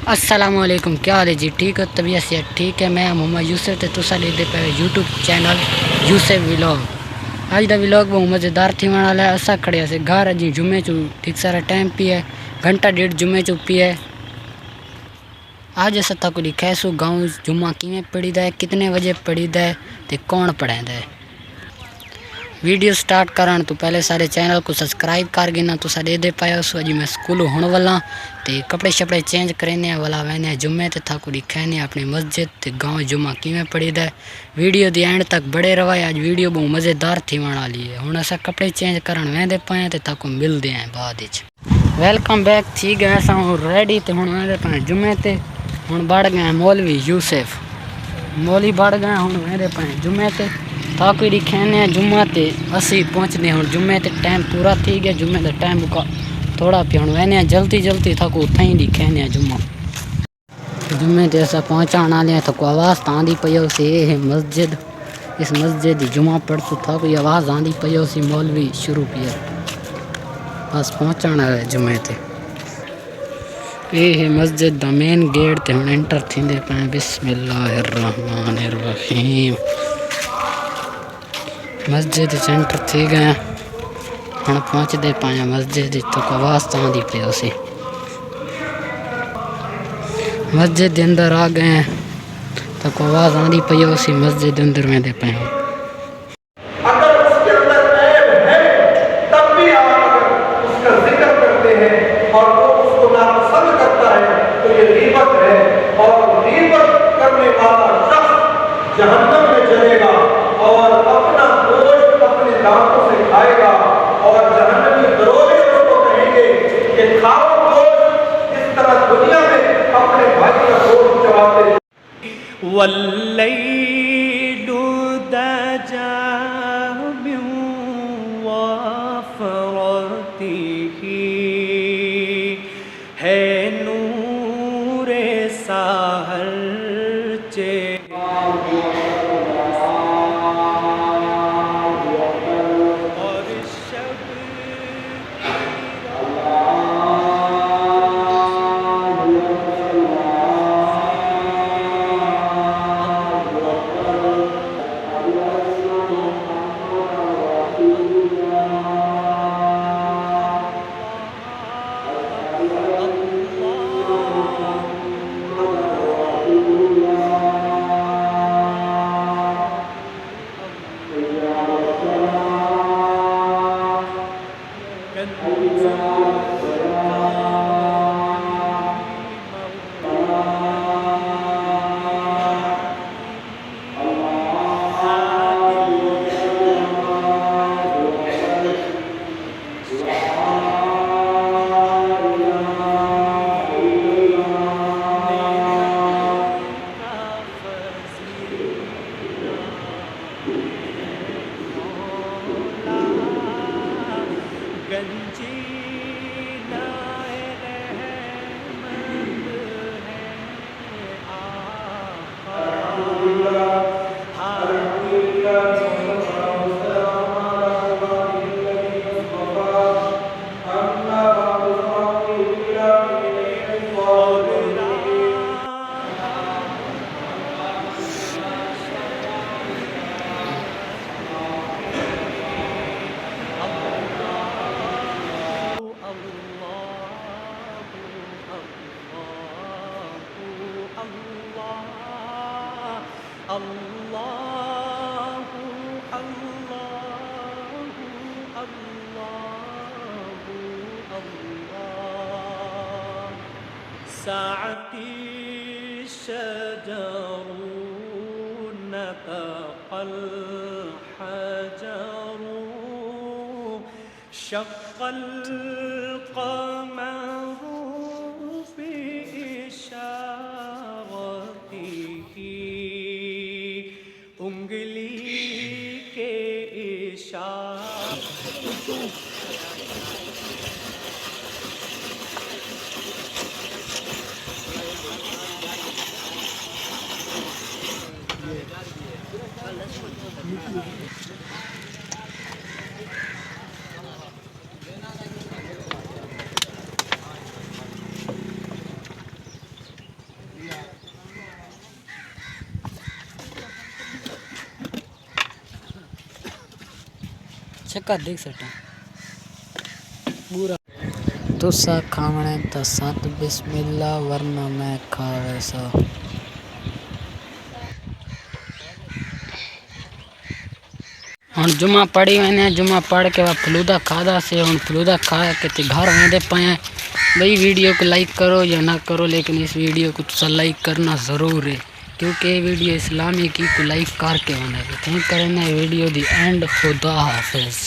असलकुम, क्या हाल है जी? ठीक है, तबीयत से ठीक है। मैं मोहम्मद यूसुफ, तो तुसा देखते पे यूट्यूब चैनल यूसुफ व्लॉग। अज का व्लॉग बहुत मज़ेदार थी वाला है। असा खड़े से घर अजी जुम्मे चू ठीक सारा टाइम पी है, घंटा डेढ़ जुम्मे चू पी है। आज असा तक दिखासू गाँव जुम्मा किमें पढ़ी है, कितने बजे पढ़ी है, तो कौन पढ़ादा है। वीडियो स्टार्ट करन तो पहले सारे चैनल को सब्सक्राइब कर गिना तो सारे दे पाया। सो अजी मैं स्कूल होने वाला तो कपड़े शपड़े चेंज करें वाला वैने जुम्मे तो था को दिखाने अपनी मस्जिद तो गाँव जुम्मा किमें पड़ी है। वीडियो दी एंड तक बड़े रवा। आज वीडियो बहुत मज़ेदार थी वाली है। हूँ असा कपड़े चेंज करन वेंदे पाए तो तक मिलते हैं बाद। वेलकम बैक थी गए असा रेडी तो हूँ वेंदे पाए जुम्मे ते। हूँ बढ़ गए मौलवी यूसुफ, मौली बढ़ गए हूँ वेंदे पाए जुम्मे ते। ताकि दिखाने जुम्मा ते असी पहुँचने हूँ जुम्मे ते टाइम पूरा थी गया। जुम्मे का टाइम का थोड़ा पे हूँ वैने जल्दी जल्दी थको उतना ही दिखाने जुम्मा जुम्मे ते असा पहुँचाने वाले थको आवाज़ तो आँधी पई उसे है मस्जिद। इस मस्जिद जुम्मा पढ़ तो था कोई आवाज़ आँधी पई उसी मौलवी शुरू किया बस पहुँचाना है जुम्मे ते। ये है मस्जिद दा मेन गेट ते हूँ एंटर थींदे पाए। बिस्मिल्लाहिर्रहमानिर्रहीम। मस्जिद एंटर थी गए हम पहुँचते पाए मस्जिद तो आवाज़ तो आँधी पे उसी मस्जिद के अंदर आ गए तो आवाज़ आँधी पई उसी मस्जिद के अंदर में दे पाए। अगर उसके अंदर ऐब है तब भी आप अगर उसका जिक्र करते हैं और वो उसको नापसंद करता है तो ये गीबत है। और गीबत करने वाला शख्स जहन्नम में चलेगा और अपना गोश्त अपने दांतों से खाएगा। और जहन्नमी दरोगे उसको कहेंगे कि खाओ गोश्त जिस तरह दुनिया में अपने भाई का गोश्त चबाते। वल्लैलु दजा है नूरे साहर चे और शब ساعتي الشجر نطق الحجر شق القمر بإشارته उंगली के इशारे चक्का देख सकते पूरा तुसा खावणे तो सत बिस्मिल्लाह वरना मैं खावे सा। हुण जुम्मा पढ़ी मैंने जुम्मा पढ़ के वह फलूदा खादा से हुण फलूदा खा के घर वेंदे पाए। भाई वीडियो को लाइक करो या ना करो लेकिन इस वीडियो को तुसा लाइक करना ज़रूर है क्योंकि ये वीडियो इस्लामी की को लाइक करके होना है। थैंक करना वीडियो दी एंड खुदा हाफिज़।